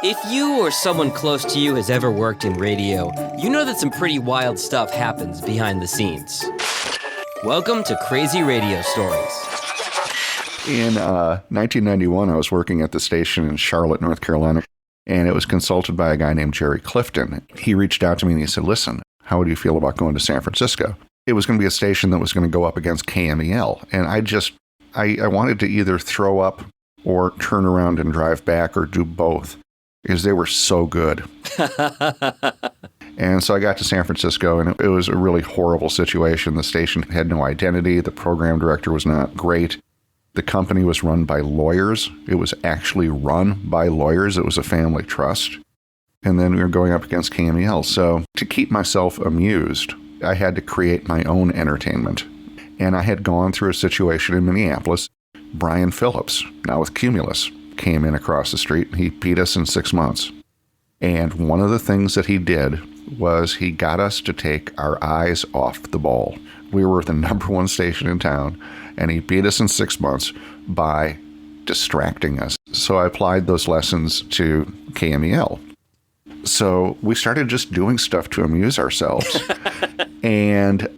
If you or someone close to you has ever worked in radio, you know that some pretty wild stuff happens behind the scenes. Welcome to Crazy Radio Stories. In 1991, I was working at the station in Charlotte, North Carolina, and it was consulted by a guy named Jerry Clifton. He reached out to me and he said, listen, how would you feel about going to San Francisco? It was going to be a station that was going to go up against KMEL, and I wanted to either throw up or turn around and drive back or do both, because they were so good. And so I got to San Francisco, and it was a really horrible situation. The station had no identity. The program director was not great. The company was run by lawyers. It was actually run by lawyers. It was a family trust. And then we were going up against KMEL. So to keep myself amused, I had to create my own entertainment. And I had gone through a situation in Minneapolis. Brian Phillips, now with Cumulus, came in across the street. He beat us in 6 months. And one of the things that he did was he got us to take our eyes off the ball. We were the number one station in town, and he beat us in 6 months by distracting us. So I applied those lessons to KMEL. So we started just doing stuff to amuse ourselves, and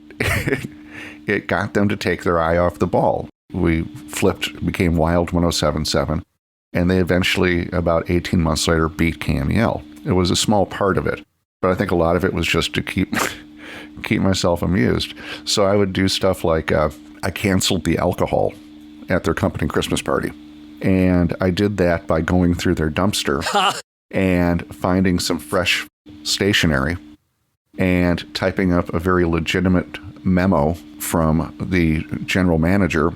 it got them to take their eye off the ball. We became Wild 107.7, and they eventually, about 18 months later, beat KMEL. It was a small part of it, but I think a lot of it was just to keep myself amused. So I would do stuff like I canceled the alcohol at their company Christmas party, and I did that by going through their dumpster and finding some fresh stationery and typing up a very legitimate memo from the general manager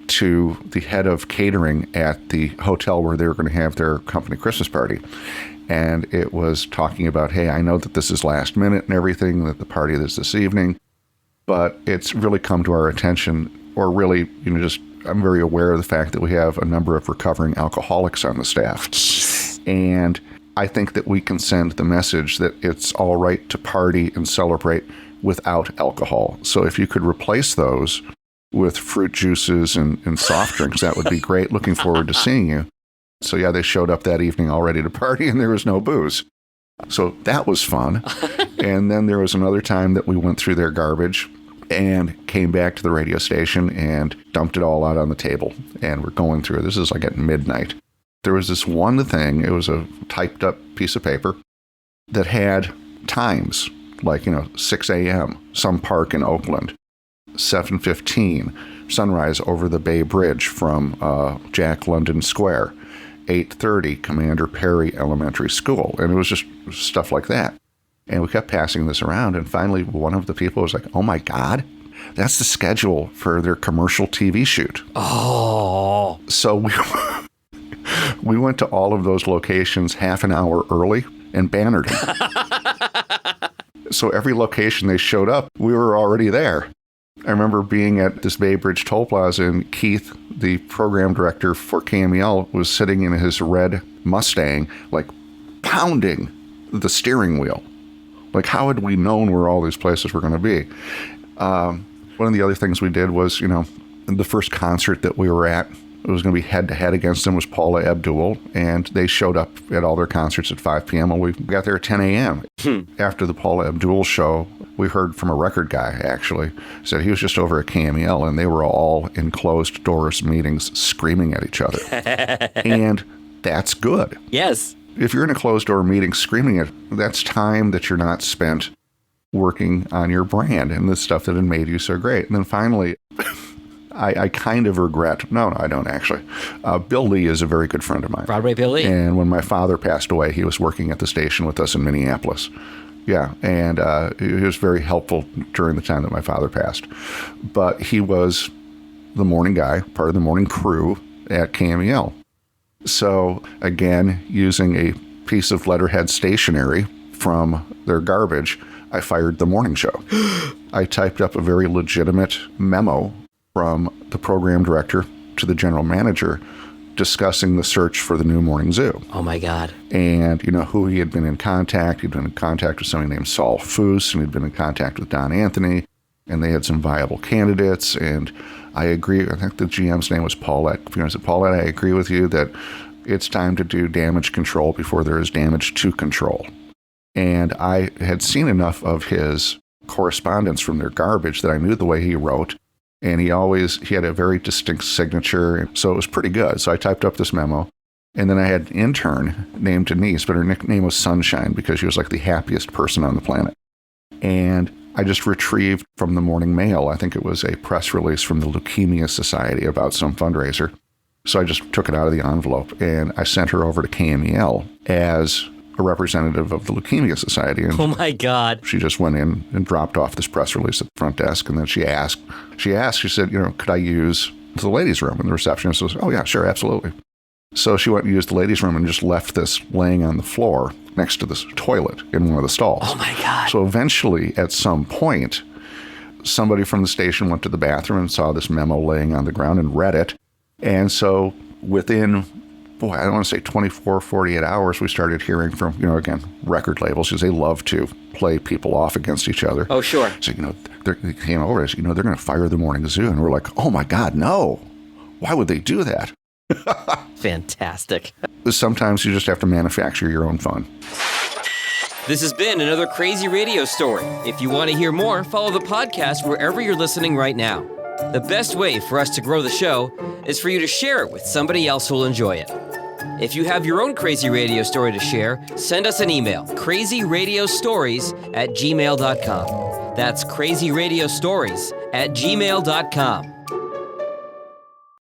to the head of catering at the hotel where they were going to have their company Christmas party. And it was talking about, hey, I know that this is last minute and everything, that the party is this evening, but it's really come to our attention, or really, I'm very aware of the fact that we have a number of recovering alcoholics on the staff. And I think that we can send the message that it's all right to party and celebrate without alcohol. So if you could replace those with fruit juices and soft drinks, that would be great. Looking forward to seeing you. So yeah, they showed up that evening all ready to party, and there was no booze. So that was fun. And then there was another time that we went through their garbage and came back to the radio station and dumped it all out on the table. And we're going through it. This is like at midnight. There was this one thing, it was a typed up piece of paper that had times, like, 6 a.m., some park in Oakland, 7:15, sunrise over the Bay Bridge from Jack London Square, 8:30, Commander Perry Elementary School. And it was just stuff like that. And we kept passing this around. And finally, one of the people was like, oh my God, that's the schedule for their commercial TV shoot. Oh. So we went to all of those locations half an hour early and bannered them. So every location they showed up, we were already there. I remember being at this Bay Bridge toll plaza, and Keith, the program director for KMEL, was sitting in his red Mustang, like pounding the steering wheel. Like, how had we known where all these places were going to be? One of the other things we did was, the first concert that we were at, it was going to be head-to-head against them, was Paula Abdul, and they showed up at all their concerts at 5 p.m. Well, we got there at 10 a.m. After the Paula Abdul show, we heard from a record guy, actually, said he was just over at KMEL, and they were all in closed doors meetings screaming at each other. And that's good. Yes. If you're in a closed door meeting screaming at, that's time that you're not spent working on your brand and the stuff that had made you so great. And then finally, I kind of regret, no, I don't actually. Bill Lee is a very good friend of mine. Broadway Bill Lee. And when my father passed away, he was working at the station with us in Minneapolis. Yeah, and he was very helpful during the time that my father passed. But he was the morning guy, part of the morning crew at KMEL. So again, using a piece of letterhead stationery from their garbage, I fired the morning show. I typed up a very legitimate memo from the program director to the general manager discussing the search for the new morning zoo. Oh my God. And, who he had been in contact. He'd been in contact with somebody named Saul Foose, and he'd been in contact with Don Anthony, and they had some viable candidates. And I agree. I think the GM's name was Paulette. I said, Paulette, I agree with you that it's time to do damage control before there is damage to control. And I had seen enough of his correspondence from their garbage that I knew the way he wrote. And he had a very distinct signature, so it was pretty good. So I typed up this memo. And then I had an intern named Denise, but her nickname was Sunshine because she was like the happiest person on the planet. And I just retrieved from the Morning Mail, I think it was a press release from the Leukemia Society about some fundraiser. So I just took it out of the envelope and I sent her over to KMEL as a representative of the Leukemia Society. And oh my God. she just went in and dropped off this press release at the front desk. And then she said, could I use the ladies' room? And the receptionist was, oh yeah, sure, absolutely. So she went and used the ladies' room and just left this laying on the floor next to this toilet in one of the stalls. Oh my God. So eventually, at some point, somebody from the station went to the bathroom and saw this memo laying on the ground and read it. And so within, I don't want to say 24, 48 hours, we started hearing from, again, record labels, because they love to play people off against each other. Oh, sure. So, they came over and said, they're going to fire the Morning Zoo. And we're like, oh my God, no. Why would they do that? Fantastic. Sometimes you just have to manufacture your own fun. This has been another crazy radio story. If you want to hear more, follow the podcast wherever you're listening right now. The best way for us to grow the show is for you to share it with somebody else who'll enjoy it. If you have your own crazy radio story to share, send us an email, crazyradiostories@gmail.com. That's crazyradiostories@gmail.com.